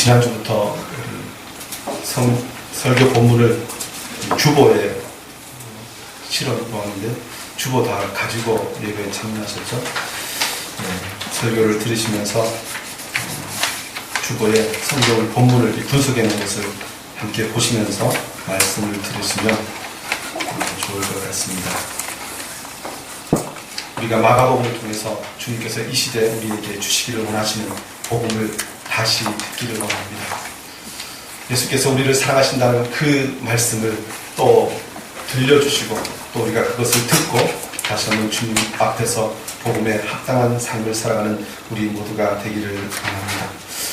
지난주부터 설교 본문을 주보에 실어 놓았는데 주보 다 가지고 예배에 참여하셨죠? 설교를 들으시면서 주보에 성경을 본문을 분석해 놓은 것을 함께 보시면서 말씀을 들으시면 좋을 것 같습니다. 우리가 마가복음을 통해서 주님께서 이 시대에 우리에게 주시기를 원하시는 복음을 다시 듣기를 원합니다. 예수께서 우리를 사랑하신다는 그 말씀을 또 들려주시고 또 우리가 그것을 듣고 다시 한번 주님 앞에서 복음에 합당한 삶을 살아가는 우리 모두가 되기를 원합니다.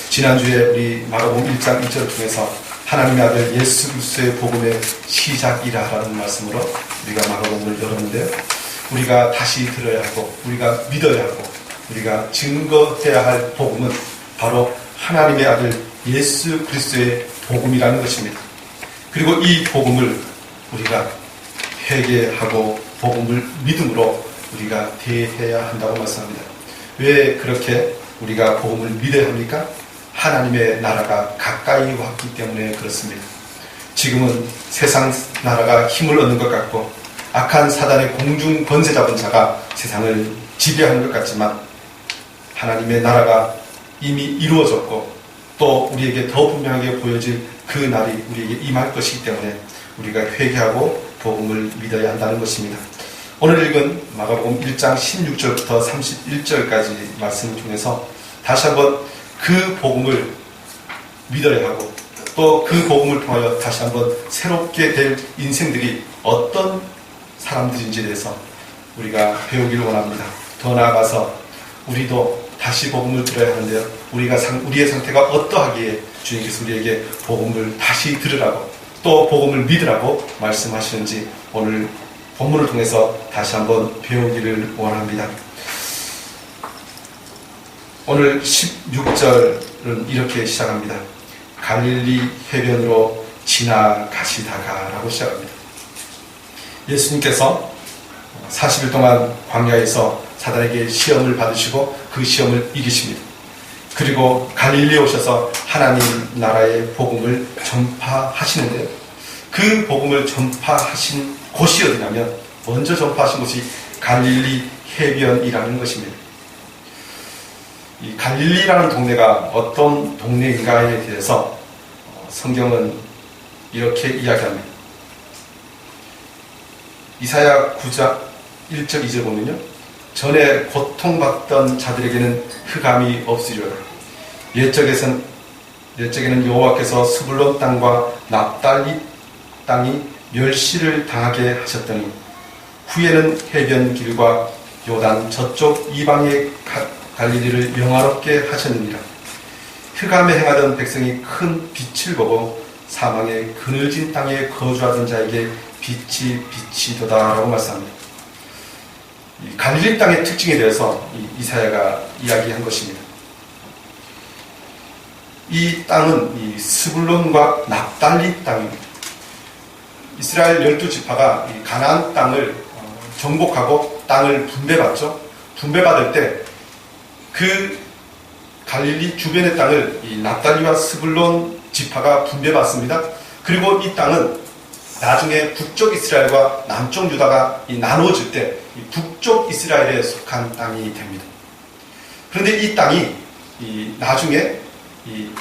지난주에 우리 마가복음 1장 1절을 통해서 하나님의 아들 예수 그리스도의 복음의 시작이라라는 말씀으로 우리가 마가복음을 열었는데요. 우리가 다시 들어야 하고 우리가 믿어야 하고 우리가 증거해야 할 복음은 바로 하나님의 아들 예수 그리스도의 복음이라는 것입니다. 그리고 이 복음을 우리가 회개하고 복음을 믿음으로 우리가 대해야 한다고 말씀합니다. 왜 그렇게 우리가 복음을 믿어야 합니까? 하나님의 나라가 가까이 왔기 때문에 그렇습니다. 지금은 세상 나라가 힘을 얻는 것 같고 악한 사단의 공중 권세 잡은 자가 세상을 지배하는 것 같지만 하나님의 나라가 이미 이루어졌고 또 우리에게 더 분명하게 보여질 그 날이 우리에게 임할 것이기 때문에 우리가 회개하고 복음을 믿어야 한다는 것입니다. 오늘 읽은 마가복음 1장 16절부터 31절까지 말씀을 통해서 다시 한번 그 복음을 믿어야 하고 또 그 복음을 통하여 다시 한번 새롭게 될 인생들이 어떤 사람들인지에 대해서 우리가 배우기를 원합니다. 더 나아가서 우리도 다시 복음을 들어야 하는데요. 우리의 상태가 어떠하기에 주님께서 우리에게 복음을 다시 들으라고 또 복음을 믿으라고 말씀하시는지 오늘 본문을 통해서 다시 한번 배우기를 원합니다. 오늘 16절은 이렇게 시작합니다. 갈릴리 해변으로 지나가시다가 라고 시작합니다. 예수님께서 40일 동안 광야에서 사단에게 시험을 받으시고 그 시험을 이기십니다. 그리고 갈릴리에 오셔서 하나님 나라의 복음을 전파하시는데요. 그 복음을 전파하신 곳이 어디냐면 먼저 전파하신 곳이 갈릴리 해변이라는 것입니다. 이 갈릴리라는 동네가 어떤 동네인가에 대해서 성경은 이렇게 이야기합니다. 이사야 9장 1절 2절 보면요. 전에 고통받던 자들에게는 흑암이 없으리로다. 옛적에는 여호와께서 스불론 땅과 납달리 땅이 멸시를 당하게 하셨더니 후에는 해변 길과 요단 저쪽 이방의 갈릴리를 영화롭게 하셨느니라. 흑암에 행하던 백성이 큰 빛을 보고 사망의 그늘진 땅에 거주하던 자에게 빛이 비치도다라고 말씀합니다. 이 갈릴리 땅의 특징에 대해서 이사야가 이야기한 것입니다. 이 땅은 이 스불론과 납달리 땅입니다. 이스라엘 12지파가 이 가나안 땅을 정복하고 땅을 분배받죠. 분배받을 때 그 갈릴리 주변의 땅을 이 납달리와 스불론 지파가 분배받습니다. 그리고 이 땅은 나중에 북쪽 이스라엘과 남쪽 유다가 나누어질 때 이 북쪽 이스라엘에 속한 땅이 됩니다. 그런데 이 땅이 나중에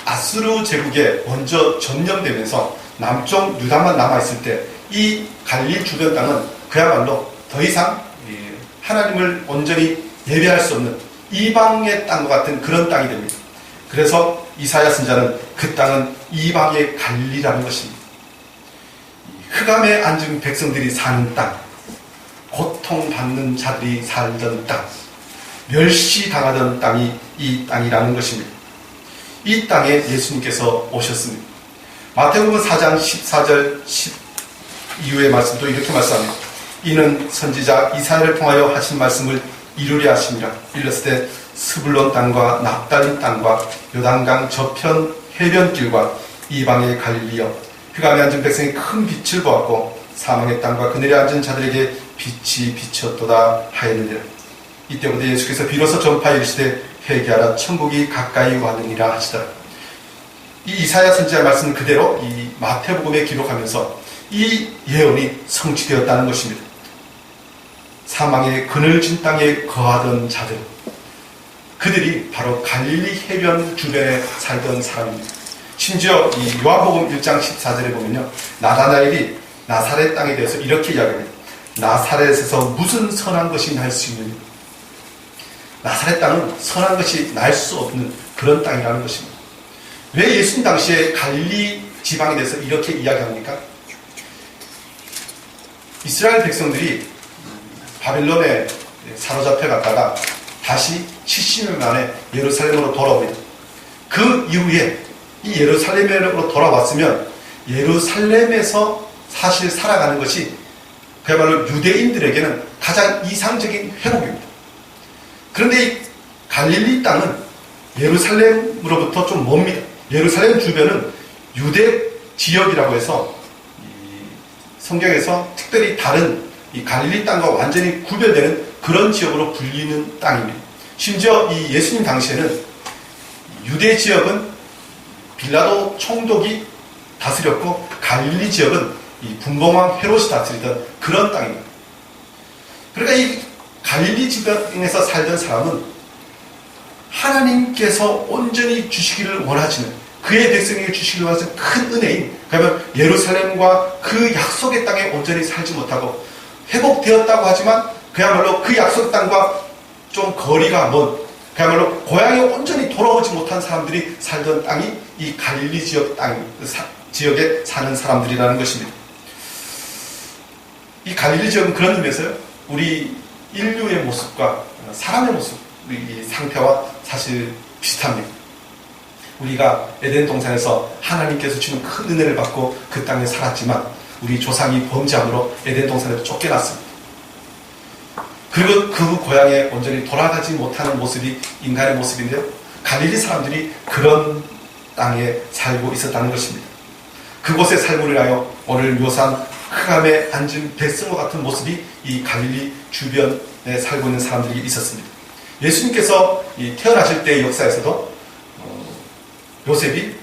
아수르 제국에 먼저 점령되면서 남쪽 유다만 남아있을 때 이 갈릴리 주변 땅은 그야말로 더 이상 하나님을 온전히 예배할 수 없는 이방의 땅과 같은 그런 땅이 됩니다. 그래서 이사야 선지자는 그 땅은 이방의 갈릴리라는 것입니다. 흑암에 앉은 백성들이 사는 땅, 고통받는 자들이 살던 땅, 멸시당하던 땅이 이 땅이라는 것입니다. 이 땅에 예수님께서 오셨습니다. 마태복음 4장 14절 10 이후의 말씀도 이렇게 말씀합니다. 이는 선지자 이사야를 통하여 하신 말씀을 이루려 하심이라. 일렀을 때 스불론 땅과 납달리 땅과 요단강 저편 해변길과 이방의 갈릴리여 흑암에 앉은 백성이 큰 빛을 보았고 사망의 땅과 그늘에 앉은 자들에게 빛이 비쳤도다 하였느니라. 이때부터 예수께서 비로소 전파에 이르시되 회개하라 천국이 가까이 왔느니라 하시더라. 이 이사야 선지자 말씀 그대로 이 마태복음에 기록하면서 이 예언이 성취되었다는 것입니다. 사망의 그늘진 땅에 거하던 자들, 그들이 바로 갈릴리 해변 주변에 살던 사람입니다. 심지어 이 요한복음 1장 14절에 보면요, 나다나엘이 나사렛 땅에 대해서 이렇게 이야기합니다. 나사렛에서 무슨 선한 것이 날 수 있느냐. 나사렛 땅은 선한 것이 날 수 없는 그런 땅이라는 것입니다. 왜 예수님 당시에 갈릴리 지방에 대해서 이렇게 이야기합니까? 이스라엘 백성들이 바빌론에 사로잡혀 갔다가 다시 70년 만에 예루살렘으로 돌아옵니다. 그 이후에 이 예루살렘으로 돌아왔으면 예루살렘에서 사실 살아가는 것이 그야말로 유대인들에게는 가장 이상적인 회복입니다. 그런데 이 갈릴리 땅은 예루살렘으로부터 좀 멉니다. 예루살렘 주변은 유대 지역이라고 해서 성경에서 특별히 다른 이 갈릴리 땅과 완전히 구별되는 그런 지역으로 불리는 땅입니다. 심지어 이 예수님 당시에는 유대 지역은 빌라도 총독이 다스렸고 갈릴리 지역은 이 분봉왕 헤롯이 다스리던 그런 땅입니다. 그러니까 이 갈릴리 지방에서 살던 사람은 하나님께서 온전히 주시기를 원하시는, 그의 백성에게 주시기를 원하시는 큰 은혜인, 그러면 예루살렘과 그 약속의 땅에 온전히 살지 못하고 회복되었다고 하지만 그야말로 그 약속 땅과 좀 거리가 먼, 그야말로 고향에 온전히 돌아오지 못한 사람들이 살던 땅이 이 갈릴리 지역 지역에 사는 사람들이라는 것입니다. 이 갈릴리 지역은 그런 의미에서요, 우리 인류의 모습과 사람의 모습, 이 상태와 사실 비슷합니다. 우리가 에덴 동산에서 하나님께서 주는 큰 은혜를 받고 그 땅에 살았지만 우리 조상이 범죄함으로 에덴 동산에서 쫓겨났습니다. 그리고 그 고향에 온전히 돌아가지 못하는 모습이 인간의 모습인데요, 갈릴리 사람들이 그런 땅에 살고 있었다는 것입니다. 그곳의 삶을 위하여 오늘 묘사한 흑암에 앉은 백성과 같은 모습이 이 갈릴리 주변에 살고 있는 사람들이 있었습니다. 예수님께서 태어나실 때의 역사에서도 요셉이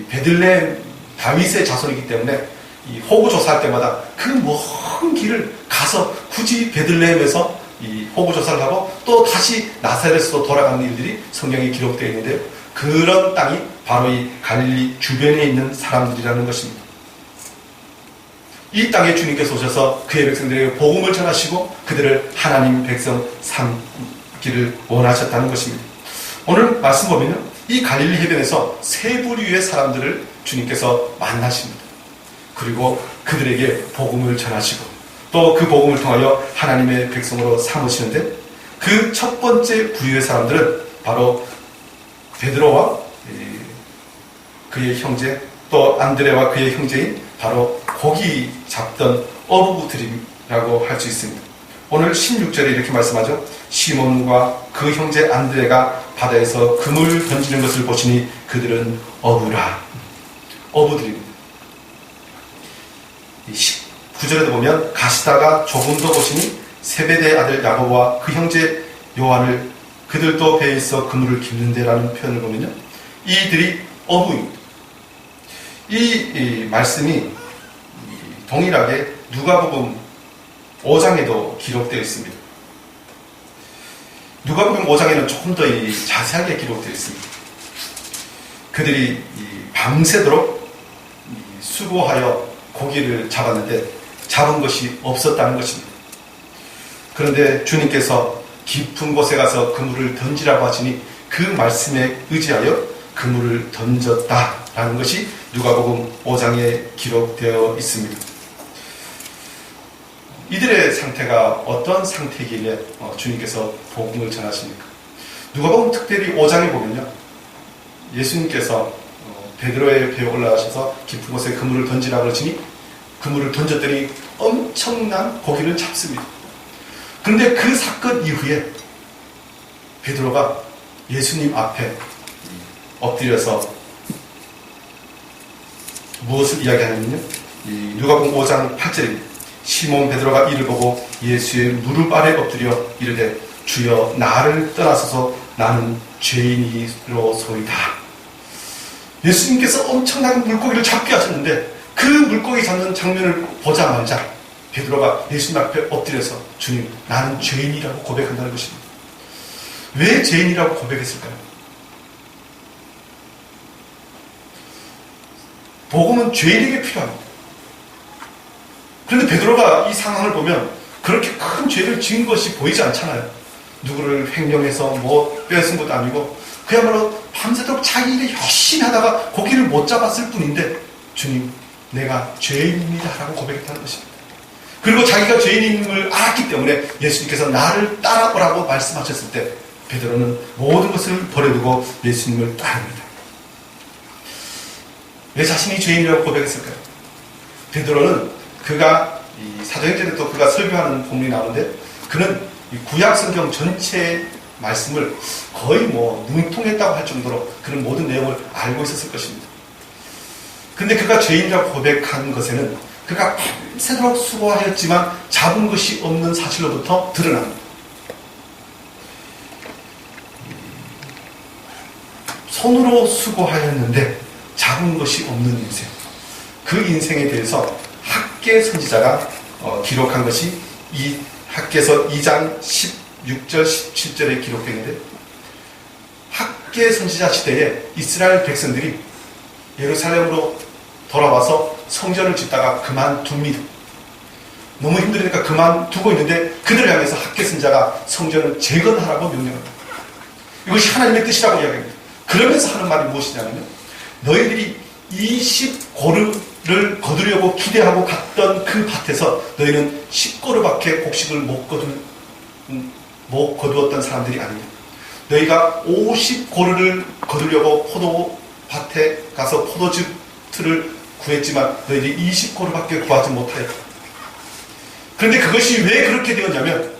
베들레헴 다윗의 자손이기 때문에 이 호구 조사할 때마다 그 먼 길을 가서 굳이 베들레헴에서 이 호구 조사를 하고 또 다시 나사렛으로 돌아가는 일들이 성경에 기록되어 있는데요, 그런 땅이 바로 이 갈릴리 주변에 있는 사람들이라는 것입니다. 이 땅에 주님께서 오셔서 그의 백성들에게 복음을 전하시고 그들을 하나님 백성 삼기를 원하셨다는 것입니다. 오늘 말씀 보면요, 이 갈릴리 해변에서 세 부류의 사람들을 주님께서 만나십니다. 그리고 그들에게 복음을 전하시고 또 그 복음을 통하여 하나님의 백성으로 삼으시는데, 그 첫 번째 부류의 사람들은 바로 베드로와 그의 형제, 또 안드레와 그의 형제인 바로 고기 잡던 어부들이라고 할 수 있습니다. 오늘 16절에 이렇게 말씀하죠. 시몬과 그 형제 안드레가 바다에서 그물 던지는 것을 보시니 그들은 어부라. 어부들입니다. 19절에도 보면 가시다가 조금 더 보시니 세베대의 아들 야고보와 그 형제 요한을 그들도 배에 있어 그물을 깁는데라는 표현을 보면요, 이들이 어부입니다. 이 말씀이 동일하게 누가복음 5장에도 기록되어 있습니다. 누가복음 5장에는 조금 더 자세하게 기록되어 있습니다. 그들이 밤새도록 수고하여 고기를 잡았는데 잡은 것이 없었다는 것입니다. 그런데 주님께서 깊은 곳에 가서 그물을 던지라고 하시니 그 말씀에 의지하여 그물을 던졌다라는 것이 누가복음 5장에 기록되어 있습니다. 이들의 상태가 어떤 상태이길래 주님께서 복음을 전하십니까? 누가복음 특별히 5장에 보면요, 예수님께서 베드로의 배에 올라가셔서 깊은 곳에 그물을 던지라고 하시니 그물을 던졌더니 엄청난 고기를 잡습니다. 그런데 그 사건 이후에 베드로가 예수님 앞에 엎드려서 무엇을 이야기하냐면요, 누가복음 5장 8절입니다. 시몬 베드로가 이를 보고 예수의 무릎 아래 엎드려 이르되 주여 나를 떠나소서 나는 죄인이로소이다. 예수님께서 엄청난 물고기를 잡게 하셨는데 그 물고기 잡는 장면을 보자마자 베드로가 예수님 앞에 엎드려서 주님, 나는 죄인이라고 고백한다는 것입니다. 왜 죄인이라고 고백했을까요? 복음은 죄인에게 필요합니다. 그런데 베드로가 이 상황을 보면 그렇게 큰 죄를 지은 것이 보이지 않잖아요. 누구를 횡령해서 뭐 빼앗은 것도 아니고 그야말로 밤새도록 자기 일에 열심히 하다가 고기를 못 잡았을 뿐인데 주님, 내가 죄인입니다 라고 고백했다는 것입니다. 그리고 자기가 죄인임을 알았기 때문에 예수님께서 나를 따라오라고 말씀하셨을 때 베드로는 모든 것을 버려두고 예수님을 따릅니다. 왜 자신이 죄인이라고 고백했을까요? 베드로는 그가 이 사도행전에 또 그가 설교하는 본문이 나오는데 그는 이 구약 성경 전체의 말씀을 거의 뭐 능통했다고 할 정도로 그런 모든 내용을 알고 있었을 것입니다. 근데 그가 죄인이라고 고백한 것에는 그가 밤새도록 수고하였지만 잡은 것이 없는 사실로부터 드러납니다. 손으로 수고하였는데 잡은 것이 없는 인생. 그 인생에 대해서 학개 선지자가 기록한 것이 이 학개서 2장 16절 17절에 기록되어 있는데 학개 선지자 시대에 이스라엘 백성들이 예루살렘으로 돌아와서 성전을 짓다가 그만둡니다. 너무 힘드니까 그만두고 있는데 그들을 향해서 학개 선지자가 성전을 재건하라고 명령합니다. 이것이 하나님의 뜻이라고 이야기합니다. 그러면서 하는 말이 무엇이냐면 너희들이 20고르를 거두려고 기대하고 갔던 그 밭에서 너희는 10고르밖에 곡식을 못 거두었던 사람들이 아닙니다. 너희가 50고르를 거두려고 포도밭에 가서 포도즙을 구했지만 너희들이 20고르밖에 구하지 못하였다. 그런데 그것이 왜 그렇게 되었냐면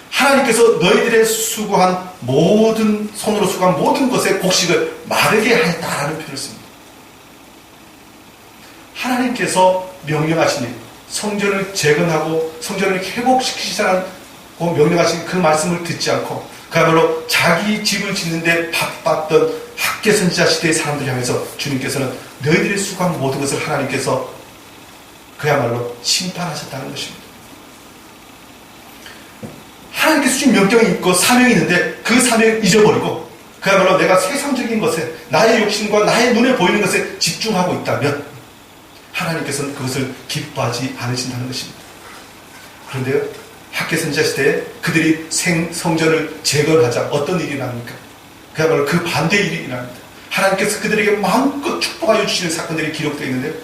하나님께서 너희들의 수고한 모든 손으로 수고한 모든 것의 곡식을 마르게 하였다라는 표현을 씁니다. 하나님께서 명령하시니 성전을 재건하고 성전을 회복시키시라고 명령하신 그 말씀을 듣지 않고 그야말로 자기 집을 짓는데 바빴던 학개 선지자 시대의 사람들 향해서 주님께서는 너희들의 수고한 모든 것을 하나님께서 그야말로 심판하셨다는 것입니다. 하나님께서 주신 명령이 있고 사명이 있는데 그 사명을 잊어버리고 그야말로 내가 세상적인 것에 나의 욕심과 나의 눈에 보이는 것에 집중하고 있다면 하나님께서는 그것을 기뻐하지 않으신다는 것입니다. 그런데요, 학개 선지자 시대에 그들이 성전을 재건하자 어떤 일이 납니까? 그야말로 그 반대의 일이 일어납니다. 하나님께서 그들에게 마음껏 축복하여 주시는 사건들이 기록되어 있는데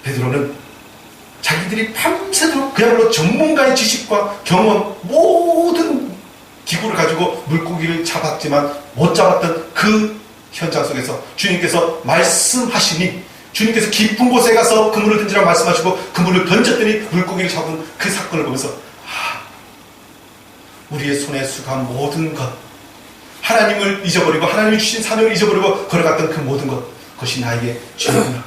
베드로는 자기들이 밤새도록 그야말로 전문가의 지식과 경험 모든 기구를 가지고 물고기를 잡았지만 못 잡았던 그 현장 속에서 주님께서 말씀하시니 주님께서 깊은 곳에 가서 그물을 던지라고 말씀하시고 그물을 던졌더니 물고기를 잡은 그 사건을 보면서 우리의 손에 수고한 모든 것 하나님을 잊어버리고 하나님이 주신 사명을 잊어버리고 걸어갔던 그 모든 것 그것이 나에게 죄이구나.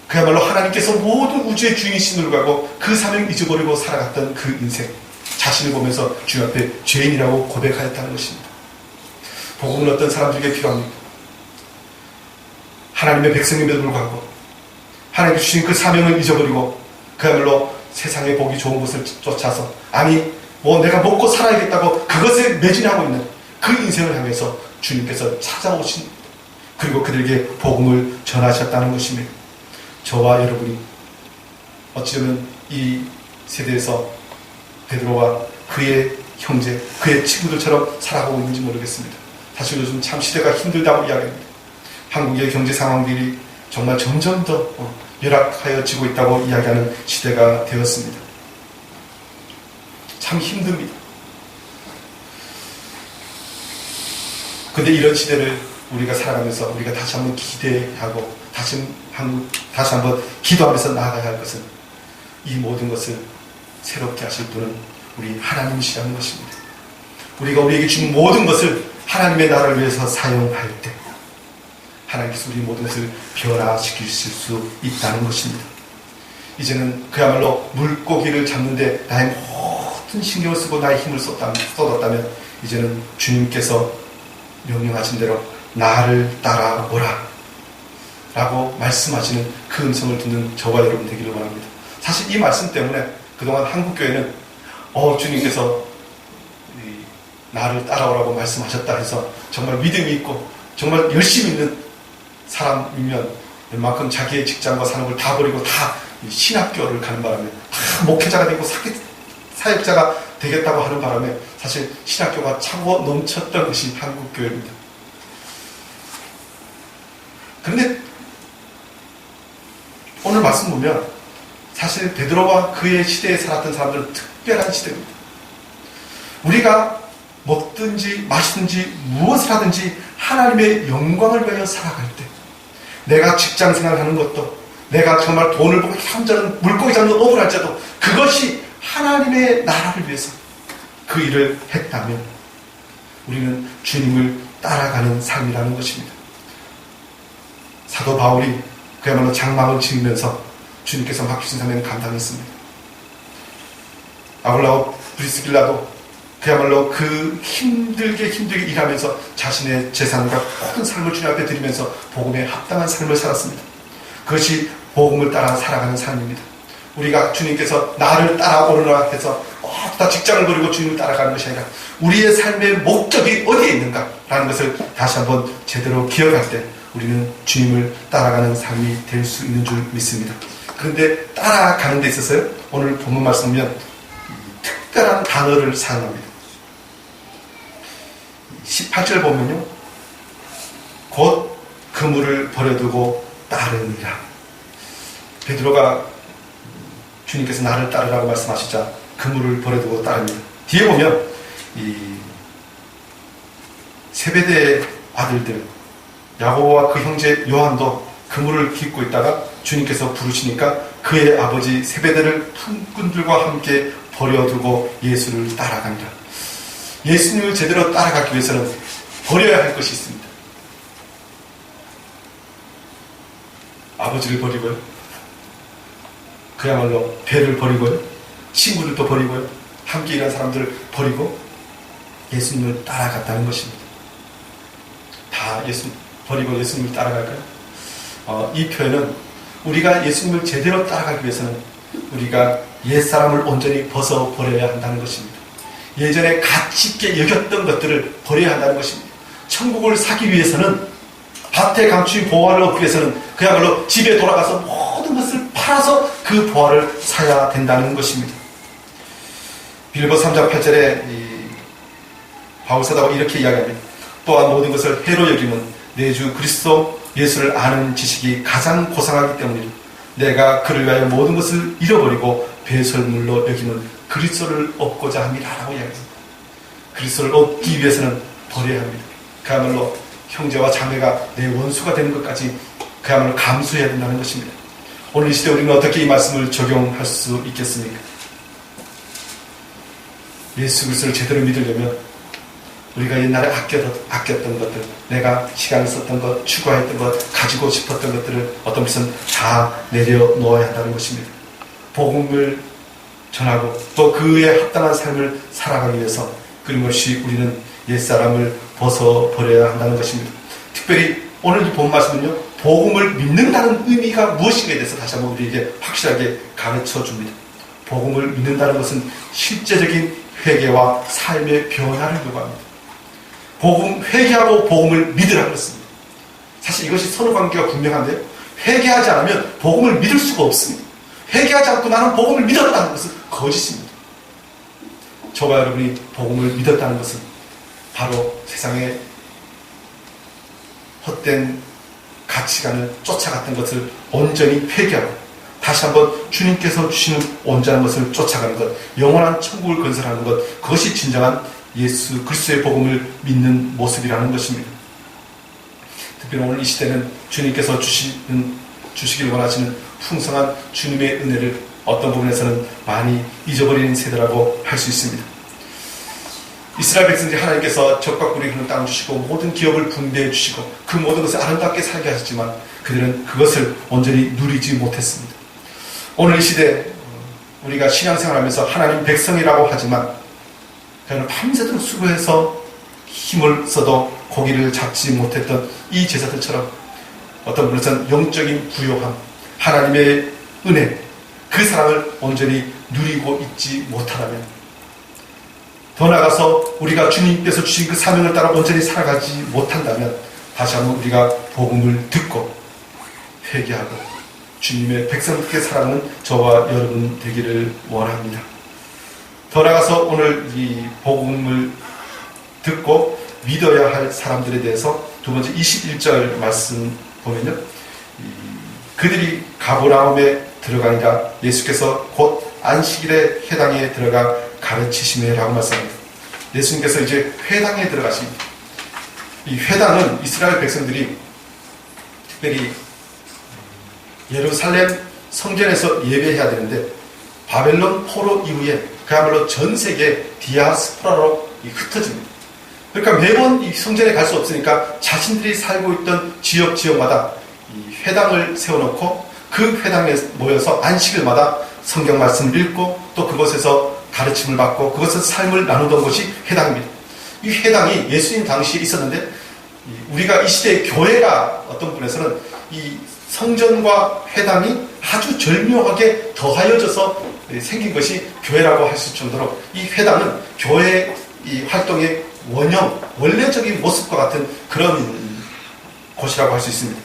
그야말로 하나님께서 모든 우주의 주인이신 걸 가고 그 사명을 잊어버리고 살아갔던 그 인생 자신을 보면서 주님 앞에 죄인이라고 고백하였다는 것입니다. 복음은 어떤 사람들에게 필요합니까? 하나님의 백성임에도 불구하고 하나님께 주신 그 사명을 잊어버리고 그야말로 세상에 보기 좋은 것을 쫓아서 아니 뭐 내가 먹고 살아야겠다고 그것에 매진하고 있는 그 인생을 향해서 주님께서 찾아오신 그리고 그들에게 복음을 전하셨다는 것입니다. 저와 여러분이 어쩌면 이 세대에서 베드로와 그의 형제, 그의 친구들처럼 살아가고 있는지 모르겠습니다. 사실 요즘 참 시대가 힘들다고 이야기합니다. 한국의 경제 상황들이 정말 점점 더 열악하여지고 있다고 이야기하는 시대가 되었습니다. 참 힘듭니다. 그런데 이런 시대를 우리가 살아가면서 우리가 다시 한번 기대하고 다시 한번 기도하면서 나아가야 할 것은 이 모든 것을 새롭게 하실 분은 우리 하나님이시라는 것입니다. 우리가 우리에게 준 모든 것을 하나님의 나라를 위해서 사용할 때 하나님께서 우리 모든 것을 변화시키실 수 있다는 것입니다. 이제는 그야말로 물고기를 잡는데 나의 모든 신경을 쓰고 나의 힘을 쏟았다면 이제는 주님께서 명령하신 대로 나를 따라오라 라고 말씀하시는 그 음성을 듣는 저와 여러분 되기를 원합니다. 사실 이 말씀 때문에 그동안 한국교회는 주님께서 나를 따라오라고 말씀하셨다 해서 정말 믿음이 있고 정말 열심히 있는 사람이면 웬만큼 자기의 직장과 산업을 다 버리고 다 신학교를 가는 바람에 다 목회자가 되고 사역자가 되겠다고 하는 바람에 사실 신학교가 차고 넘쳤던 것이 한국교회입니다. 그런데 오늘 말씀 보면 사실 베드로와 그의 시대에 살았던 사람들은 특별한 시대입니다. 우리가 먹든지 마시든지 무엇을 하든지 하나님의 영광을 위하여 살아갈 때, 내가 직장생활을 하는 것도, 내가 정말 돈을 벌고 이런저런 물고기 잡는 업을 할지라도 그것이 하나님의 나라를 위해서 그 일을 했다면 우리는 주님을 따라가는 삶이라는 것입니다. 사도 바울이 그야말로 장막을 지으면서 주님께서 맡기신 사명을 감당했습니다. 아굴라와 브리스길라도 그야말로 그 힘들게 일하면서 자신의 재산과 모든 삶을 주님 앞에 드리면서 복음에 합당한 삶을 살았습니다. 그것이 복음을 따라 살아가는 삶입니다. 우리가 주님께서 나를 따라오르라 해서 다 직장을 버리고 주님을 따라가는 것이 아니라 우리의 삶의 목적이 어디에 있는가라는 것을 다시 한번 제대로 기억할 때 우리는 주님을 따라가는 삶이 될 수 있는 줄 믿습니다. 그런데 따라가는 데 있어서요, 오늘 본문 말씀 보면 특별한 단어를 사용합니다. 18절 보면요, 곧 그물을 버려두고 따르니라. 베드로가 주님께서 나를 따르라고 말씀하시자 그물을 버려두고 따릅니다. 뒤에 보면 이 세베대의 아들들 야고보와 그 형제 요한도 그물을 깃고 있다가 주님께서 부르시니까 그의 아버지 세베대를 품꾼들과 함께 버려두고 예수를 따라간다. 예수님을 제대로 따라가기 위해서는 버려야 할 것이 있습니다. 아버지를 버리고요, 그야말로 배를 버리고요, 친구들도 버리고요, 함께 일한 사람들을 버리고 예수님을 따라갔다는 것입니다. 다 예수 버리고 예수님을 따라갈까요? 이 표현은 우리가 예수님을 제대로 따라가기 위해서는 우리가 옛사람을 온전히 벗어버려야 한다는 것입니다. 예전에 가치 있게 여겼던 것들을 버려야 한다는 것입니다. 천국을 사기 위해서는, 밭에 감추인 보화를 얻기 위해서는 그야말로 집에 돌아가서 모든 것을 팔아서 그 보화를 사야 된다는 것입니다. 빌보 3장 8절에 바울 사도가 이렇게 이야기합니다. 또한 모든 것을 해로 여김은 내 주 그리스도 예수를 아는 지식이 가장 고상하기 때문이다. 내가 그를 위하여 모든 것을 잃어버리고 배설물로 여김은 그리스도를 얻고자 합니다 라고 이야기합니다. 그리스도를 얻기 위해서는 버려야 합니다. 그야말로 형제와 자매가 내 원수가 되는 것까지 그야말로 감수해야 된다는 것입니다. 오늘 이 시대 우리는 어떻게 이 말씀을 적용할 수 있겠습니까? 예수 그리스도를 제대로 믿으려면 우리가 옛날에 아꼈던 것들, 내가 시간을 썼던 것, 추구했던 것, 가지고 싶었던 것들을 어떤 것은 다 내려놓아야 한다는 것입니다. 복음을 전하고 또 그에 합당한 삶을 살아가기 위해서 끊임없이 우리는 옛사람을 벗어버려야 한다는 것입니다. 특별히 오늘 이 본 말씀은요, 복음을 믿는다는 의미가 무엇인가에 대해서 다시 한번 우리에게 확실하게 가르쳐 줍니다. 복음을 믿는다는 것은 실제적인 회개와 삶의 변화를 요구합니다. 회개하고 복음을 믿으라는 것입니다. 사실 이것이 선후관계가 분명한데요, 회개하지 않으면 복음을 믿을 수가 없습니다. 회개하지 않고 나는 복음을 믿었다는 것은 거짓입니다. 저와 여러분이 복음을 믿었다는 것은 바로 세상의 헛된 가치관을 쫓아갔던 것을 온전히 회개하고 다시 한번 주님께서 주시는 온전한 것을 쫓아가는 것, 영원한 천국을 건설하는 것, 그것이 진정한 예수 그리스도의 복음을 믿는 모습이라는 것입니다. 특별히 오늘 이 시대는 주님께서 주시길 원하시는 풍성한 주님의 은혜를 어떤 부분에서는 많이 잊어버리는 세대라고 할 수 있습니다. 이스라엘 백성들이 하나님께서 적과 꿀이 흐르는 땅을 주시고 모든 기업을 분배해 주시고 그 모든 것을 아름답게 살게 하셨지만 그들은 그것을 온전히 누리지 못했습니다. 오늘 이 시대 우리가 신앙생활하면서 하나님 백성이라고 하지만 그는 밤새도록 수고해서 힘을 써도 고기를 잡지 못했던 이 제자들처럼 어떤 분에서는 영적인 부요함, 하나님의 은혜, 그 사랑을 온전히 누리고 있지 못하다면, 더 나아가서 우리가 주님께서 주신 그 사명을 따라 온전히 살아가지 못한다면, 다시 한번 우리가 복음을 듣고 회개하고 주님의 백성들께 살아가는 저와 여러분 되기를 원합니다. 더 나아가서 오늘 이 복음을 듣고 믿어야 할 사람들에 대해서 두 번째 21절 말씀 보면요, 그들이 가버나움에 들어가니라 예수께서 곧 안식일에 회당에 들어가 가르치시매라고 말씀합니다. 예수님께서 이제 회당에 들어가십니다. 이 회당은 이스라엘 백성들이 특별히 예루살렘 성전에서 예배해야 되는데, 바벨론 포로 이후에 그야말로 전 세계 디아스포라로 흩어집니다. 그러니까 매번 이 성전에 갈 수 없으니까 자신들이 살고 있던 지역마다 이 회당을 세워놓고 그 회당에 모여서 안식일마다 성경 말씀을 읽고 또 그곳에서 가르침을 받고 그것에서 삶을 나누던 곳이 회당입니다. 이 회당이 예수님 당시에 있었는데, 우리가 이 시대의 교회가 어떤 분에서는 이 성전과 회당이 아주 절묘하게 더하여져서 생긴 것이 교회라고 할 수 있을 정도로 이 회당은 교회 이 활동의 원형, 원래적인 모습과 같은 그런 곳이라고 할 수 있습니다.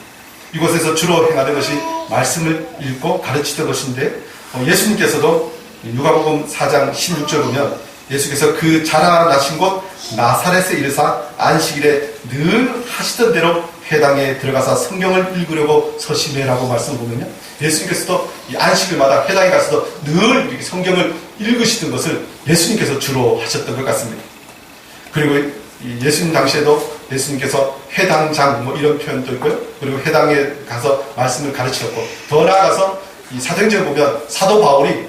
이곳에서 주로 행하던 것이 말씀을 읽고 가르치던 것인데, 예수님께서도 누가복음 4장 16절 보면 예수께서 그 자라나신 곳 나사렛에 이르사 안식일에 늘 하시던 대로 회당에 들어가서 성경을 읽으려고 서심해라고 말씀 보면요, 예수님께서도 이 안식일마다 회당에 가서도 늘 이렇게 성경을 읽으시던 것을 예수님께서 주로 하셨던 것 같습니다. 그리고 예수님 당시에도 예수님께서 회당장 뭐 이런 표현도 있고요, 그리고 회당에 가서 말씀을 가르치셨고, 더 나아가서 이 사도행전을 보면 사도 바울이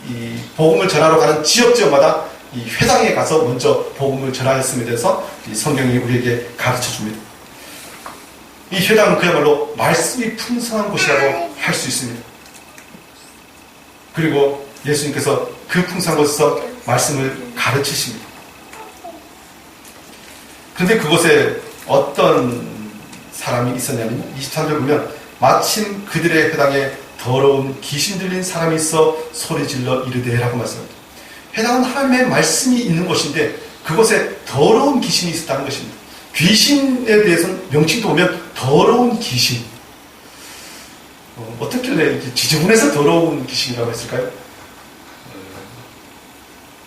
이 복음을 전하러 가는 지역마다 이 회당에 가서 먼저 복음을 전하였음에 대해서 이 성경이 우리에게 가르쳐 줍니다. 이 회당은 그야말로 말씀이 풍성한 곳이라고 할 수 있습니다. 그리고 예수님께서 그 풍성한 곳에서 말씀을 가르치십니다. 그런데 그곳에 어떤 사람이 있었냐면 23절 보면 마침 그들의 회당에 더러운 귀신 들린 사람이 있어 소리질러 이르되라고 말씀합니다. 회당은 하나님의 말씀이 있는 곳인데 그곳에 더러운 귀신이 있었다는 것입니다. 귀신에 대해서는 명칭도 보면 더러운 귀신. 어떻길래 지저분해서 더러운 귀신이라고 했을까요?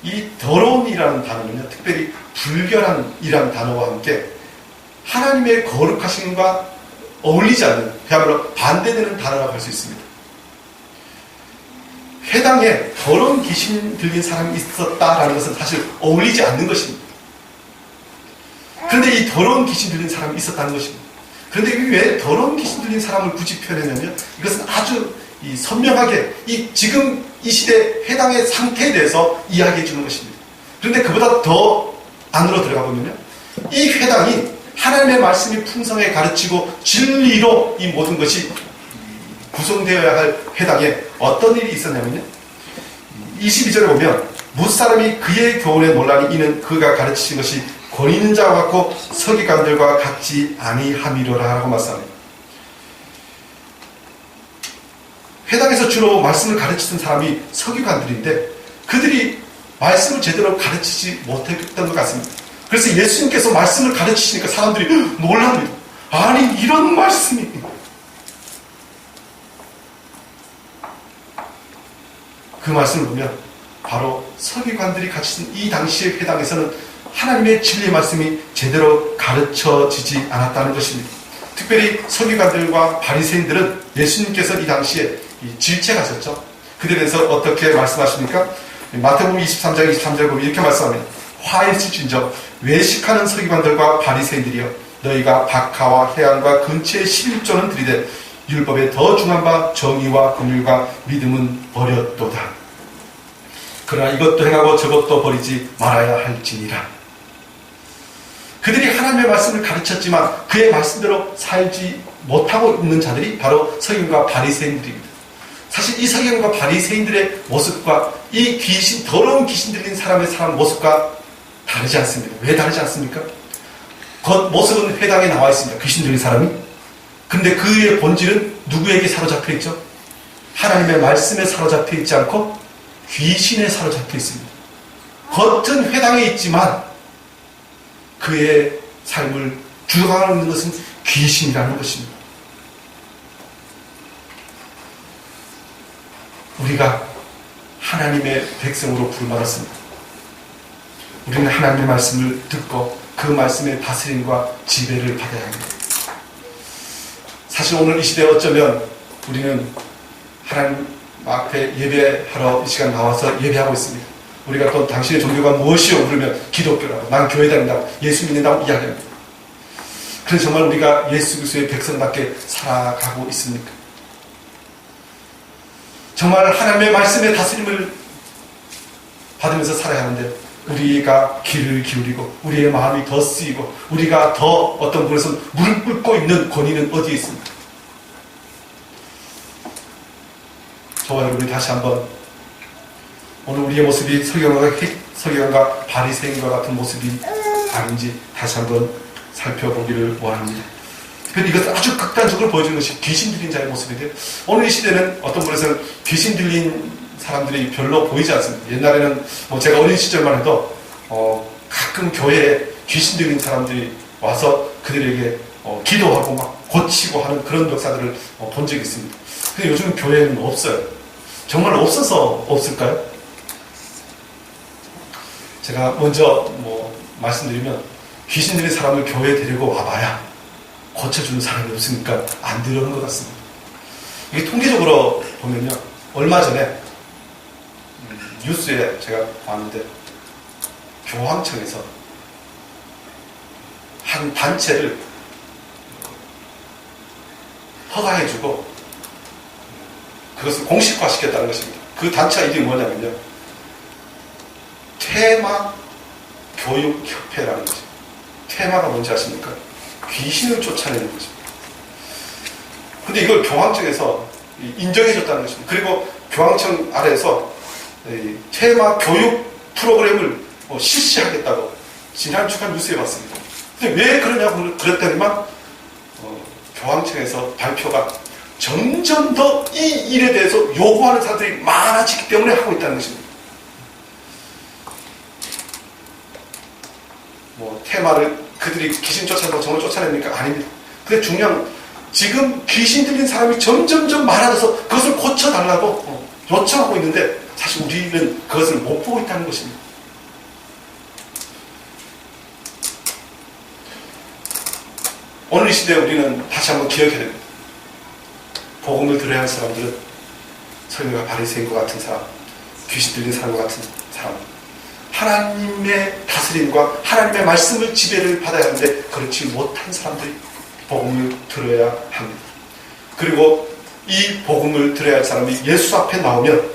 이 더러운이라는 단어는요, 특별히 불결한이라는 단어와 함께 하나님의 거룩하심과 어울리지 않는, 그야말로 반대되는 단어라고 할 수 있습니다. 회당에 더러운 귀신 들린 사람이 있었다라는 것은 사실 어울리지 않는 것입니다. 그런데 이 더러운 귀신 들린 사람이 있었다는 것입니다. 그런데 왜 더러운 귀신 들린 사람을 굳이 표현했냐면, 이것은 아주 선명하게 지금 이 시대 회당의 상태에 대해서 이야기해 주는 것입니다. 그런데 그보다 더 안으로 들어가 보면요, 이 회당이 하나님의 말씀이 풍성하게 가르치고 진리로 이 모든 것이 구성되어야 할 회당에 어떤 일이 있었냐면요, 22절에 보면 무사람이 그의 교훈에 논란이 이는 그가 가르치신 것이 권위 있는 자와 같고 서기관들과 같지 아니함이로라 라고 말씀합니다. 회당에서 주로 말씀을 가르치던 사람이 서기관들인데 그들이 말씀을 제대로 가르치지 못했던 것 같습니다. 그래서 예수님께서 말씀을 가르치시니까 사람들이 놀랍니다. 아니, 이런 말씀이. 그 말씀을 보면 바로 서기관들이 가르치던 이 당시의 회당에서는 하나님의 진리의 말씀이 제대로 가르쳐지지 않았다는 것입니다. 특별히 서기관들과 바리새인들은 예수님께서 이 당시에 질책하셨죠. 그들에 대해서 어떻게 말씀하십니까? 마태복음 23장 23절 보면 이렇게 말씀합니다. 화일지진저 외식하는 서기관들과 바리새인들이여, 너희가 박하와 해안과 근처의 11조는 들이되 율법에 더 중한 바 정의와 긍휼과 믿음은 버렸도다. 그러나 이것도 행하고 저것도 버리지 말아야 할지니라. 그들이 하나님의 말씀을 가르쳤지만 그의 말씀대로 살지 못하고 있는 자들이 바로 서기관과 바리새인들입니다. 사실 이 서기관과 바리새인들의 모습과 이 더러운 귀신 들린 사람의 모습과 다르지 않습니다. 왜 다르지 않습니까? 겉모습은 회당에 나와 있습니다. 귀신 들린 사람이. 근데 그의 본질은 누구에게 사로잡혀 있죠? 하나님의 말씀에 사로잡혀 있지 않고 귀신에 사로잡혀 있습니다. 겉은 회당에 있지만 그의 삶을 주관하고 있는 것은 귀신이라는 것입니다. 우리가 하나님의 백성으로 부름받았습니다. 우리는 하나님의 말씀을 듣고 그 말씀의 다스림과 지배를 받아야 합니다. 사실 오늘 이 시대에 어쩌면 우리는 하나님 앞에 예배하러 이 시간 나와서 예배하고 있습니다. 우리가 또 당신의 종교가 무엇이요? 그러면 기독교라고, 난 교회 다닌다고, 예수 믿는다고 이야기합니다. 그래서 정말 우리가 예수 그리스도의 백성답게 살아가고 있습니까? 정말 하나님의 말씀의 다스림을 받으면서 살아야 하는데 우리가 귀를 기울이고 우리의 마음이 더 쓰이고 우리가 더 어떤 부분에서 무릎 꿇고 있는 권위는 어디에 있습니까? 저와 여러분이 다시 한번 오늘 우리의 모습이 서기관과 바리새인과 같은 모습이 아닌지 다시 한번 살펴보기를 원합니다. 특별히 이것을 아주 극단적으로 보여주는 것이 귀신 들린 자의 모습인데 오늘 이 시대는 어떤 분에서는 귀신 들린 사람들이 별로 보이지 않습니다. 옛날에는 제가 어린 시절만 해도 가끔 교회에 귀신 들린 사람들이 와서 그들에게 기도하고 막 고치고 하는 그런 역사들을 본 적이 있습니다. 근데 요즘 교회에는 없어요. 정말 없어서 없을까요? 제가 먼저 말씀드리면 귀신 들린 사람을 교회에 데리고 와봐야 고쳐주는 사람이 없으니까 안 들어오는 것 같습니다. 이게 통계적으로 보면요, 얼마 전에 뉴스에 제가 봤는데 교황청에서 한 단체를 허가해주고 그것을 공식화시켰다는 것입니다. 그 단체 이름이 뭐냐면요, 테마교육협회라는 것입니다. 테마가 뭔지 아십니까? 귀신을 쫓아내는 것입니다. 근데 이걸 교황청에서 인정해줬다는 것입니다. 그리고 교황청 아래에서 테마 교육 프로그램을 실시하겠다고 지난 주간 뉴스에 봤습니다. 근데 왜 그러냐고 그랬더니만 교황청에서 발표가 점점 더 이 일에 대해서 요구하는 사람들이 많아지기 때문에 하고 있다는 것입니다. 테마를 그들이 귀신 쫓아내고 정을 쫓아냅니까? 아닙니다. 근데 중요한 건 지금 귀신 들린 사람이 점점점 많아져서 그것을 고쳐달라고 요청하고 있는데 사실 우리는 그것을 못 보고 있다는 것입니다. 오늘 이 시대에 우리는 다시 한번 기억해야 됩니다. 복음을 들어야 할 사람들은 서기관과 바리새인과 같은 사람, 귀신 들린 사람과 같은 사람, 하나님의 다스림과 하나님의 말씀을 지배를 받아야 하는데 그렇지 못한 사람들이 복음을 들어야 합니다. 그리고 이 복음을 들어야 할 사람이 예수 앞에 나오면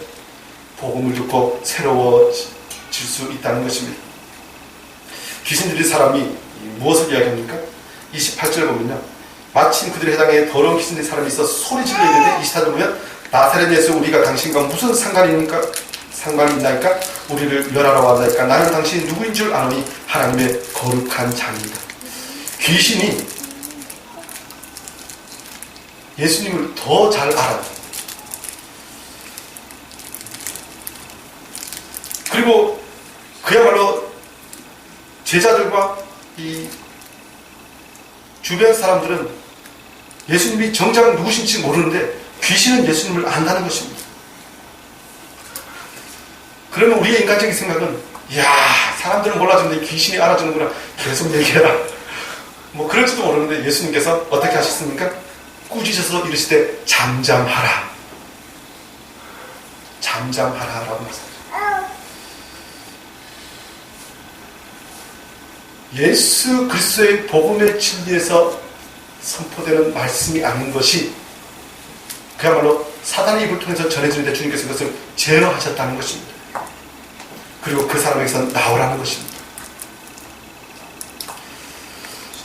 복음을 듣고 새로워질 수 있다는 것입니다. 귀신 들린 사람이 무엇을 이야기합니까? 28절 보면요, 마침 그들의 해당에 더러운 귀신 들린 사람이 있어 소리 질러 있는데 24절 보면 나사렛 예수 우리가 당신과 무슨 상관이 있나이까? 우리를 멸하러 왔나이까? 나는 당신이 누구인 줄 아노니 하나님의 거룩한 자입니다. 귀신이 예수님을 더 잘 알아요. 그리고 그야말로 제자들과 이 주변 사람들은 예수님이 정작 누구신지 모르는데 귀신은 예수님을 안다는 것입니다. 그러면 우리의 인간적인 생각은 이야, 사람들은 몰라주는데 귀신이 알아주는구나, 계속 얘기해라, 그럴지도 모르는데 예수님께서 어떻게 하셨습니까? 꾸짖어서 이르시되 잠잠하라, 잠잠하라라고 말씀하셨습니다. 예수 그리스도의 복음의 진리에서 선포되는 말씀이 아닌 것이 그야말로 사단의 입을 통해서 전해지는데 주님께서 그것을 제어하셨다는 것입니다. 그리고 그 사람에게서 나오라는 것입니다.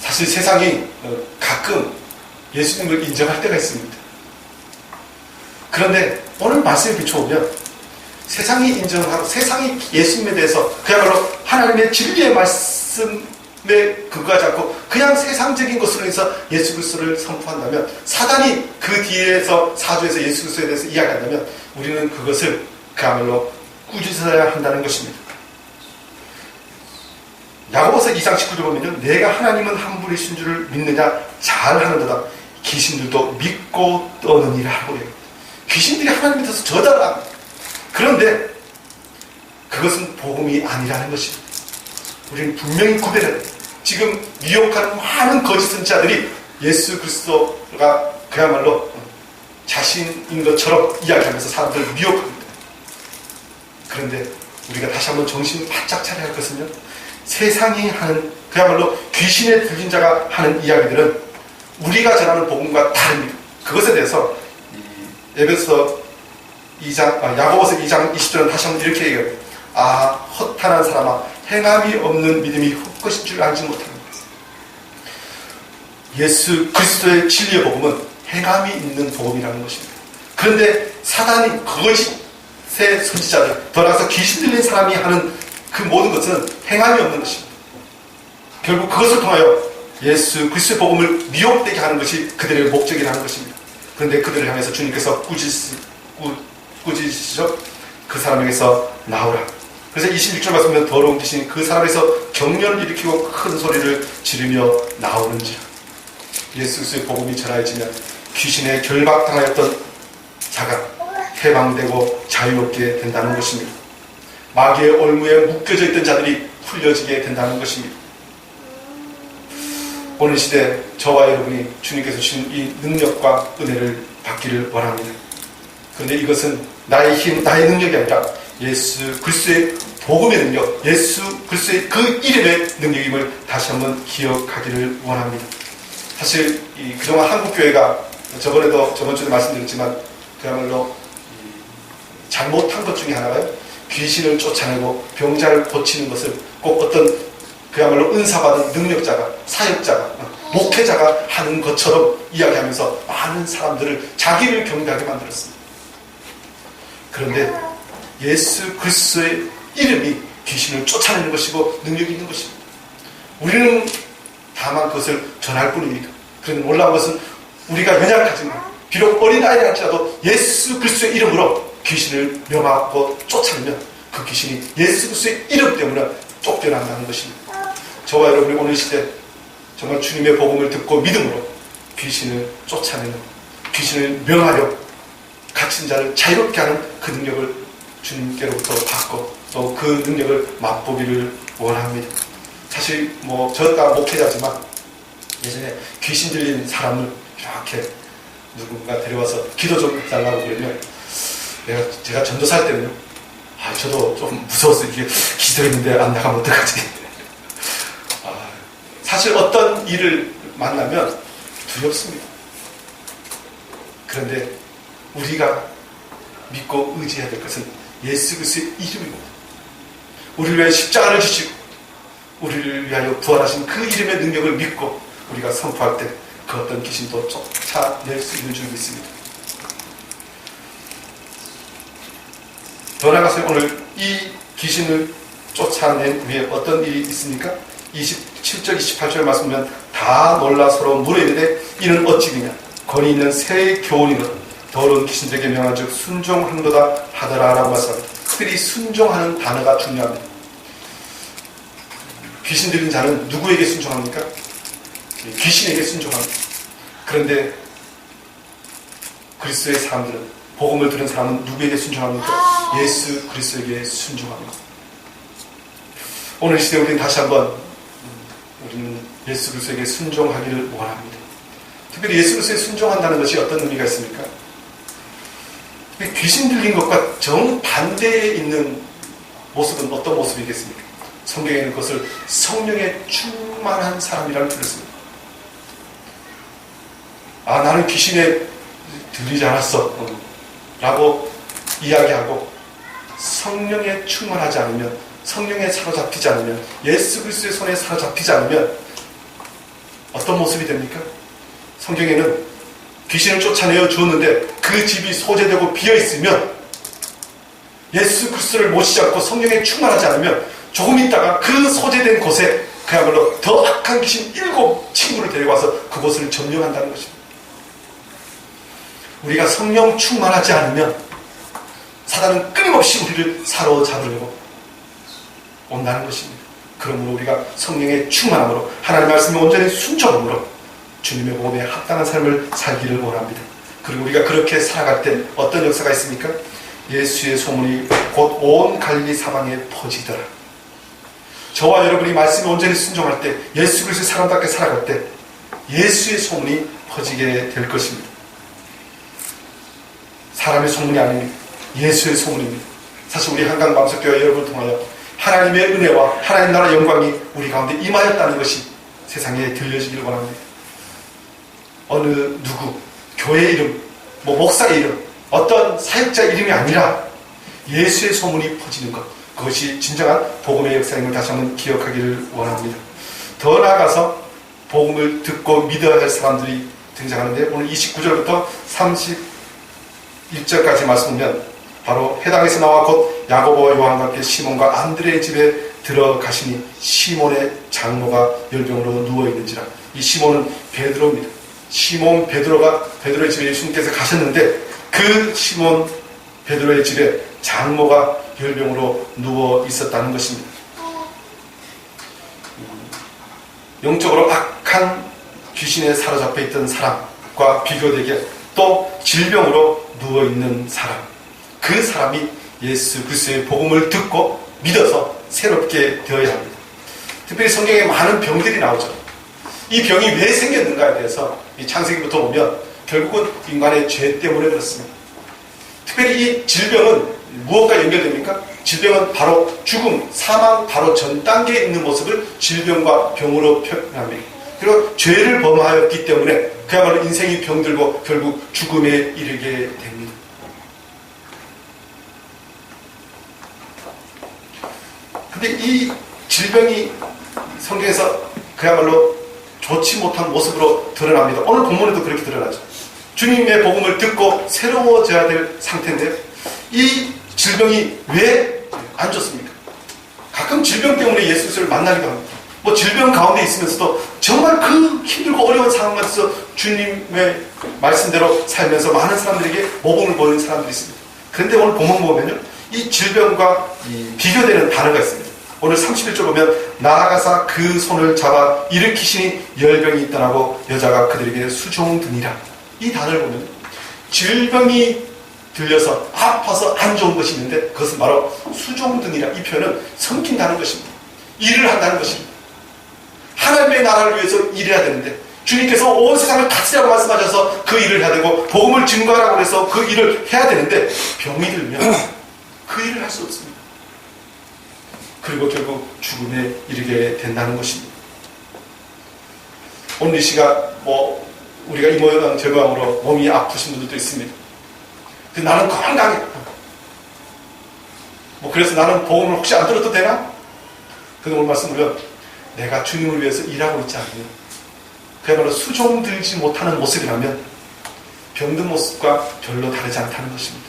사실 세상이 가끔 예수님을 인정할 때가 있습니다. 그런데 오늘 말씀을 비춰보면 세상이 인정하고 세상이 예수님에 대해서 그야말로 하나님의 진리의 말씀을 그거 하지 않고 그냥 세상적인 것으로 해서 예수 그리스도를 선포한다면, 사단이 그 뒤에서 사주에서 예수 그리스도에 대해서 이야기한다면 우리는 그것을 그야말로 꾸짖어야 한다는 것입니다. 야고보서 2장 19절 보면요, 내가 하나님은 한 분이신 줄을 믿느냐 잘하는도다 귀신들도 믿고 떠느니라 하고 그래요. 귀신들이 하나님 밑에서 저달을 합니다. 그런데 그것은 복음이 아니라는 것입니다. 우리는 분명히 구별해야 돼요. 지금 미혹하는 많은 거짓 선지자들이 예수 그리스도가 그야말로 자신인 것처럼 이야기하면서 사람들을 미혹합니다. 그런데 우리가 다시 한번 정신을 바짝 차려야 할 것은요, 세상이 하는 그야말로 귀신에 들린 자가 하는 이야기들은 우리가 전하는 복음과 다릅니다. 그것에 대해서 야고보서 2장 20절은 다시 한번 이렇게 얘기해요. 허탄한 사람아, 행함이 없는 믿음이 헛것인 줄 알지 못하는 것. 예수 그리스도의 진리의 복음은 행함이 있는 복음이라는 것입니다. 그런데 사단이 거짓의 선지자들, 더 나아가서 귀신 들린 사람이 하는 그 모든 것은 행함이 없는 것입니다. 결국 그것을 통하여 예수 그리스도의 복음을 미혹되게 하는 것이 그들의 목적이라는 것입니다. 그런데 그들을 향해서 주님께서 꾸짖으시죠. 그 사람에게서 나오라. 그래서 21절 말씀에 더러운 귀신이 그 사람에서 경련을 일으키고 큰 소리를 지르며 나오는지라. 예수 그리스도의 복음이 전하여지면 귀신에 결박당하였던 자가 해방되고 자유롭게 된다는 것입니다. 마귀의 올무에 묶여져 있던 자들이 풀려지게 된다는 것입니다. 오늘 시대 저와 여러분이 주님께서 주신 이 능력과 은혜를 받기를 원합니다. 그런데 이것은 나의 힘, 나의 능력이 아니라 예수 그리스도의 복음의 능력, 예수 그리스도의 그 이름의 능력임을 다시 한번 기억하기를 원합니다. 사실 그동안 한국교회가 저번 주에 말씀드렸지만 그야말로 잘못한 것 중에 하나가요, 귀신을 쫓아내고 병자를 고치는 것을 꼭 어떤 그야말로 은사받은 능력자가, 사역자가, 목회자가 하는 것처럼 이야기하면서 많은 사람들을 자기를 경배하게 만들었습니다. 그런데 예수 그리스도의 이름이 귀신을 쫓아내는 것이고 능력이 있는 것입니다. 우리는 다만 그것을 전할 뿐입니다. 그런데 놀라운 것은 우리가 연약하지만, 비록 어린아이라 할지라도 예수 그리스도의 이름으로 귀신을 명하고 쫓아내면 그 귀신이 예수 그리스도의 이름 때문에 쫓겨난다는 것입니다. 저와 여러분이 오늘 시대 정말 주님의 복음을 듣고 믿음으로 귀신을 쫓아내는, 귀신을 명하려 갇힌 자를 자유롭게 하는 그 능력을 주님께로부터 받고 또 그 능력을 맛보기를 원합니다. 사실 저가 목회자지만 예전에 귀신 들린 사람을 이렇게 누군가 데려와서 기도 좀 해달라고 그러면 제가 전도사 할 때는요, 저도 좀 무서워서 이게 기도했는데 안 나가면 어떡하지? 사실 어떤 일을 만나면 두렵습니다. 그런데 우리가 믿고 의지해야 될 것은 예수 그리스도의 이름입니다. 우리를 위해 십자가를 지시고 우리를 위하여 부활하신 그 이름의 능력을 믿고 우리가 선포할 때 그 어떤 귀신도 쫓아낼 수 있는 줄 믿습니다. 더 나아가서 오늘 이 귀신을 쫓아낸 후에 어떤 일이 있습니까? 27절 28절 말씀 보면 다 놀라 서로 물어 이르되 이는 어찌되냐 권위 있는 새 교훈이거든 더러운 귀신들에게 명한즉 순종한도다 하더라 라고 말씀합니다. 특별히 순종하는 단어가 중요합니다. 귀신 들린 자는 누구에게 순종합니까? 귀신에게 순종합니다. 그런데 그리스도의 사람들은, 복음을 들은 사람은 누구에게 순종합니까? 예수 그리스도에게 순종합니다. 오늘 시대에 우리는 다시 한번 우리는 예수 그리스도에게 순종하기를 원합니다. 특별히 예수 그리스도에 순종한다는 것이 어떤 의미가 있습니까? 귀신 들린 것과 정반대에 있는 모습은 어떤 모습이겠습니까? 성경에는 그것을 성령에 충만한 사람이라고 부르습니다. 나는 귀신에 들리지 않았어 라고 이야기하고 성령에 충만하지 않으면, 성령에 사로잡히지 않으면, 예수 그리스도의 손에 사로잡히지 않으면 어떤 모습이 됩니까? 성경에는 귀신을 쫓아내어 주었는데 그 집이 소재되고 비어있으면, 예수 그리스도를 모시지 않고 성령에 충만하지 않으면 조금 있다가 그 소재된 곳에 그야말로 더 악한 귀신 7 친구를 데려와서 그곳을 점령한다는 것입니다. 우리가 성령 충만하지 않으면 사단은 끊임없이 우리를 사로잡으려고 온다는 것입니다. 그러므로 우리가 성령의 충만함으로 하나님의 말씀에 온전히 순종함으로 주님의 복음에 합당한 삶을 살기를 원합니다. 그리고 우리가 그렇게 살아갈 때 어떤 역사가 있습니까? 예수의 소문이 곧 온 갈릴리 사방에 퍼지더라. 저와 여러분이 말씀에 온전히 순종할 때, 예수 그리스도의 사람답게 살아갈 때 예수의 소문이 퍼지게 될 것입니다. 사람의 소문이 아닙니다. 예수의 소문입니다. 사실 우리 한강방석교회 여러분을 통하여 하나님의 은혜와 하나님 나라 영광이 우리 가운데 임하였다는 것이 세상에 들려지기를 원합니다. 어느 누구, 교회 이름, 목사의 이름, 어떤 사역자 이름이 아니라 예수의 소문이 퍼지는 것, 그것이 진정한 복음의 역사임을 다시 한번 기억하기를 원합니다. 더 나아가서 복음을 듣고 믿어야 할 사람들이 등장하는데, 오늘 29절부터 31절까지 말씀 보면 바로 해당에서 나와 곧 야고보와 요한과 함께 시몬과 안드레의 집에 들어가시니 시몬의 장모가 열병으로 누워있는지라. 이 시몬은 베드로입니다. 시몬 베드로가 베드로의 집에 예수님께서 가셨는데 그 시몬 베드로의 집에 장모가 열병으로 누워 있었다는 것입니다. 영적으로 악한 귀신에 사로잡혀 있던 사람과 비교되게 또 질병으로 누워 있는 사람, 그 사람이 예수 그리스도의 복음을 듣고 믿어서 새롭게 되어야 합니다. 특별히 성경에 많은 병들이 나오죠. 이 병이 왜 생겼는가에 대해서 이 창세기부터 보면 결국은 인간의 죄 때문에 그렇습니다. 특별히 이 질병은 무엇과 연결됩니까? 질병은 바로 죽음, 사망 바로 전 단계에 있는 모습을 질병과 병으로 표현합니다. 그리고 죄를 범하였기 때문에 그야말로 인생이 병들고 결국 죽음에 이르게 됩니다. 근데 이 질병이 성경에서 그야말로 좋지 못한 모습으로 드러납니다. 오늘 본문에도 그렇게 드러나죠. 주님의 복음을 듣고 새로워져야 될 상태인데 이 질병이 왜 안 좋습니까? 가끔 질병 때문에 예수를 만나기도 합니다. 질병 가운데 있으면서도 정말 그 힘들고 어려운 상황에서 주님의 말씀대로 살면서 많은 사람들에게 모범을 보이는 사람들이 있습니다. 그런데 오늘 본문 보면요, 이 질병과 비교되는 단어가 있습니다. 오늘 31절 보면 나아가사 그 손을 잡아 일으키시니 열병이 떠나고 여자가 그들에게 수종드니라. 이 단어를 보면 질병이 들려서 아파서 안 좋은 것이 있는데 그것은 바로 수종드니라. 이 표현은 섬긴다는 것입니다. 일을 한다는 것입니다. 하나님의 나라를 위해서 일해야 되는데 주님께서 온 세상을 다스리라고 말씀하셔서 그 일을 해야 되고 복음을 증거하라고 해서 그 일을 해야 되는데 병이 들면 그 일을 할 수 없습니다. 그리고 결국 죽음에 이르게 된다는 것입니다. 오늘 이 시간 우리가 이 모양 저 모양으로 몸이 아프신 분들도 있습니다. 나는 건강해. 그래서 나는 복음을 혹시 안 들어도 되나? 근데 오늘 말씀 보면 내가 주님을 위해서 일하고 있지 않으면 그야말로 수종들지 못하는 모습이라면 병든 모습과 별로 다르지 않다는 것입니다.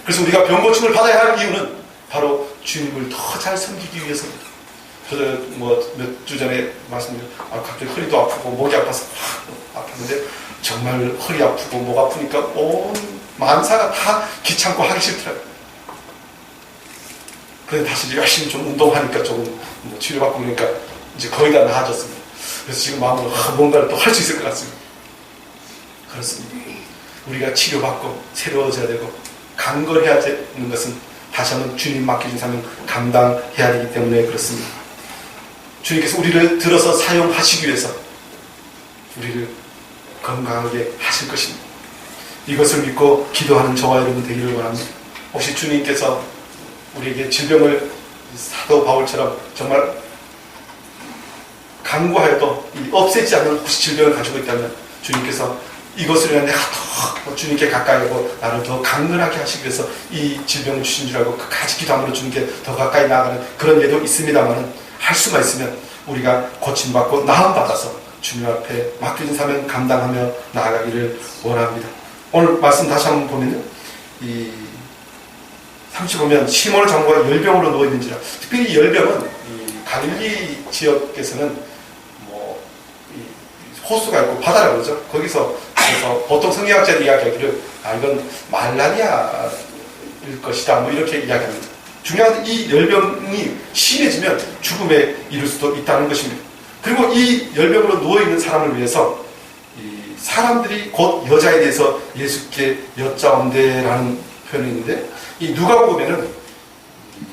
그래서 우리가 병고침을 받아야 할 이유는 바로 주님을 더 잘 섬기기 위해서입니다. 저도 몇 주 전에 말씀드렸는데 갑자기 허리도 아프고 목이 아파서 아팠는데 정말 허리 아프고 목 아프니까 온 만사가 다 귀찮고 하기 싫더라고요. 그런데 다시 열심히 좀 운동하니까 조금 치료받고 그러니까 이제 거의 다 나아졌습니다. 그래서 지금 마음으로 뭔가를 또 할 수 있을 것 같습니다. 그렇습니다. 우리가 치료받고 새로워져야 되고 강건해야 되는 것은 다시 한번 주님 맡겨준 삶을 감당해야 되기 때문에 그렇습니다. 주님께서 우리를 들어서 사용하시기 위해서 우리를 건강하게 하실 것입니다. 이것을 믿고 기도하는 저와 여러분 되기를 원합니다. 혹시 주님께서 우리에게 질병을 사도 바울처럼 정말 간구하여도 없애지 않는 혹시 질병을 가지고 있다면 주님께서 이것을 위해 내가 더 주님께 가까이 하고 나를 더 강건하게 하시기 위해서 이 질병을 주신 줄 알고 끝까지 기도함으로 주님께 더 가까이 나아가는 그런 예도 있습니다만 할 수만 있으면 우리가 고침받고 나음받아서 주님 앞에 맡겨진 사명 감당하며 나아가기를 원합니다. 오늘 말씀 다시 한번 보면요, 이 30 보면 시몬의 장모가 열병으로 누워있는지라. 특별히 이 열병은 갈릴리 지역에서는 뭐 호수가 있고 바다라고 그러죠. 거기서 그래서 보통 성경학자들이 이야기하기를 이건 말라리아일 것이다 뭐 이렇게 이야기합니다. 중요한 건 이 열병이 심해지면 죽음에 이를 수도 있다는 것입니다. 그리고 이 열병으로 누워있는 사람을 위해서 이 사람들이 곧 여자에 대해서 예수께 여짜온대라는 표현이 있는데, 이 누가복음에는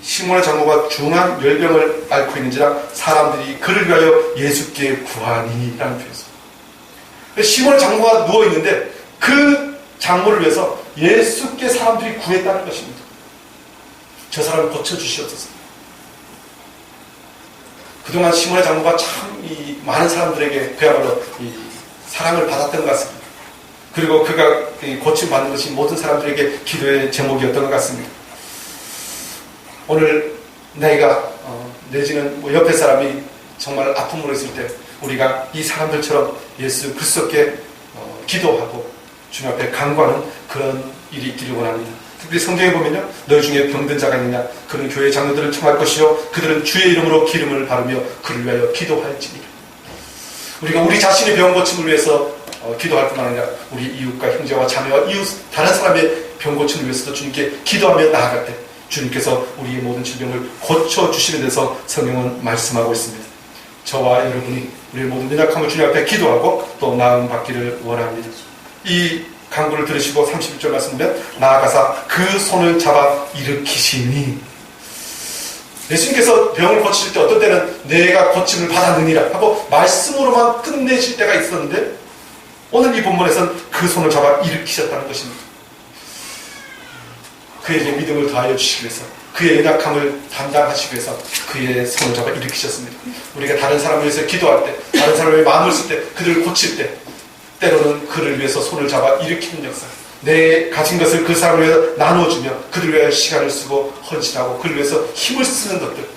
시몬의 장모가 중한 열병을 앓고 있는지라 사람들이 그를 위하여 예수께 구하니라는 표현이었어요. 시몬의 장모가 누워있는데 그 장모를 위해서 예수께 사람들이 구했다는 것입니다. 저 사람을 고쳐주시옵소서. 그동안 시몬의 장모가 참 이 많은 사람들에게 그야말로 이 사랑을 받았던 것 같습니다. 그리고 그가 고침받는 것이 모든 사람들에게 기도의 제목이었던 것 같습니다. 오늘 내가 내지는 뭐 옆에 사람이 정말 아픔으로 있을 때 우리가 이 사람들처럼 예수 그리스도께 기도하고 주님 앞에 간구하는 그런 일이 있기를 원합니다. 특별히 성경에 보면요, 너희 중에 병든 자가 있느냐, 그는 교회 장로들을 청할 것이요 그들은 주의 이름으로 기름을 바르며 그를 위하여 기도할지니라. 우리가 우리 자신의 병 고침을 위해서 기도할 뿐만 아니라 우리 이웃과 형제와 자매와 이웃 다른 사람의 병 고침을 위해서도 주님께 기도하며 나아갈 때 주님께서 우리의 모든 질병을 고쳐주시는 데서 성경은 말씀하고 있습니다. 저와 여러분이 우리의 모든 연약함을 주님 앞에 기도하고 또 나음 받기를 원합니다. 이 강구를 들으시고 31절 말씀 보면 나아가사 그 손을 잡아 일으키시니, 예수님께서 병을 고치실 때 어떤 때는 내가 고침을 받았느니라 하고 말씀으로만 끝내실 때가 있었는데, 오늘 이 본문에서는 그 손을 잡아 일으키셨다는 것입니다. 그에게 믿음을 더하여 주시기 위해서, 그의 연약함을 담당하시기 위해서 그의 손을 잡아 일으키셨습니다. 우리가 다른 사람을 위해서 기도할 때, 다른 사람의 마음을 쓸 때, 그들을 고칠 때 때로는 그를 위해서 손을 잡아 일으키는 역사, 내 가진 것을 그 사람을 위해서 나눠주며 그들을 위하여 시간을 쓰고 헌신하고 그를 위해서 힘을 쓰는 것들,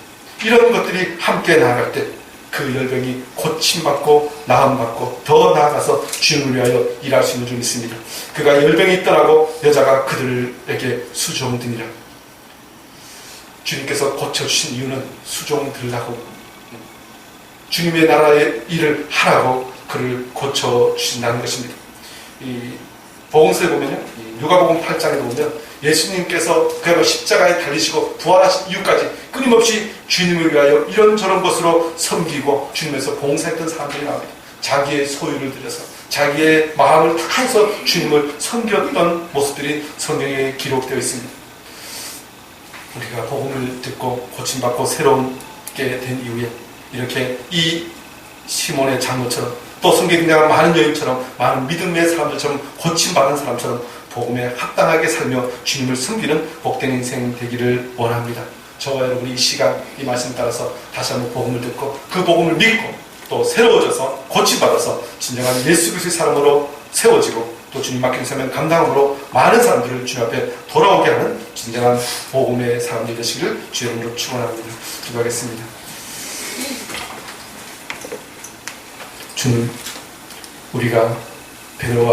이런 것들이 함께 나아갈 때 그 열병이 고침받고 나음받고 더 나아가서 주님을 위하여 일할 수 있는 줄 믿습니다. 그가 열병이 떠나고 여자가 그들에게 수종드니라. 주님께서 고쳐주신 이유는 수종들라고, 주님의 나라의 일을 하라고 그를 고쳐주신다는 것입니다. 이 복음서에 보면요, 누가복음 8장에 보면 예수님께서 그야말로 십자가에 달리시고 부활하신 이유까지 끊임없이 주님을 위하여 이런저런 것으로 섬기고 주님에서 봉사했던 사람들이 나옵니다. 자기의 소유를 들여서 자기의 마음을 다해서 주님을 섬겼던 모습들이 성경에 기록되어 있습니다. 우리가 복음을 듣고 고침받고 새롭게 된 이후에 이렇게 이 시몬의 장로처럼 또 성경에 등장한 많은 여인처럼 많은 믿음의 사람들처럼 고침받은 사람처럼 복음에 합당하게 살며 주님을 섬기는 복된 인생 되기를 원합니다. 저와 여러분이 이 시간 이 말씀을 따라서 다시 한번 복음을 듣고 그 복음을 믿고 또 새로워져서 고침받아서 진정한 예수 그리스도의 사람으로 세워지고 또 주님 맡긴 사명 감당으로 많은 사람들을 주님 앞에 돌아오게 하는 진정한 복음의 사람들이 되시기를 주의 이름으로 축원합니다. 기도하겠습니다. 주님, 우리가 베드로와